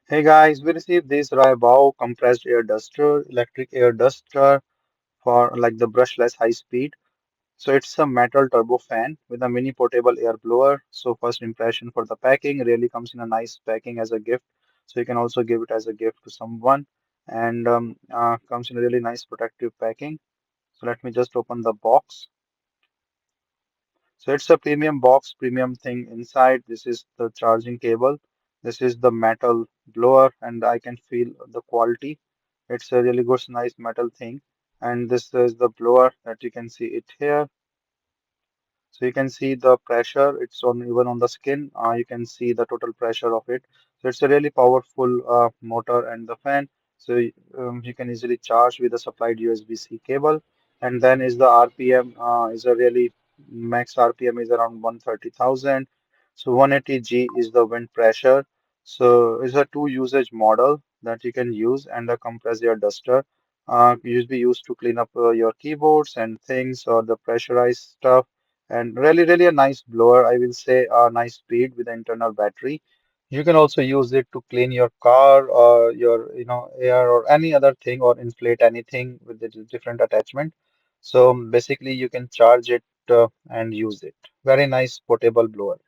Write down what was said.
Hey guys, we received this Bow compressed air duster, electric air duster for like the brushless high speed. So it's a metal turbo fan with a mini portable air blower. So first impression for the packing really comes in a nice packing as a gift. So you can also give it as a gift to someone and comes in a really nice protective packing. So let me just open the box. So it's a premium box, premium thing inside. This is the charging cable. This is the metal blower, and I can feel the quality. It's a really good, nice metal thing. And this is the blower that you can see it here. So you can see the pressure. It's on even on the skin. You can see the total pressure of it. So it's a really powerful motor and the fan. So you can easily charge with a supplied USB-C cable. And then is the RPM is a really max RPM is around 130,000. So 180 G is the wind pressure. So it's a two usage model that you can use and the compressor duster. Usually used to clean up your keyboards and things or the pressurized stuff and really a nice blower. I will say a nice speed with an internal battery. You can also use it to clean your car or your air or any other thing or inflate anything with the different attachment. So basically you can charge it and use it. Very nice portable blower.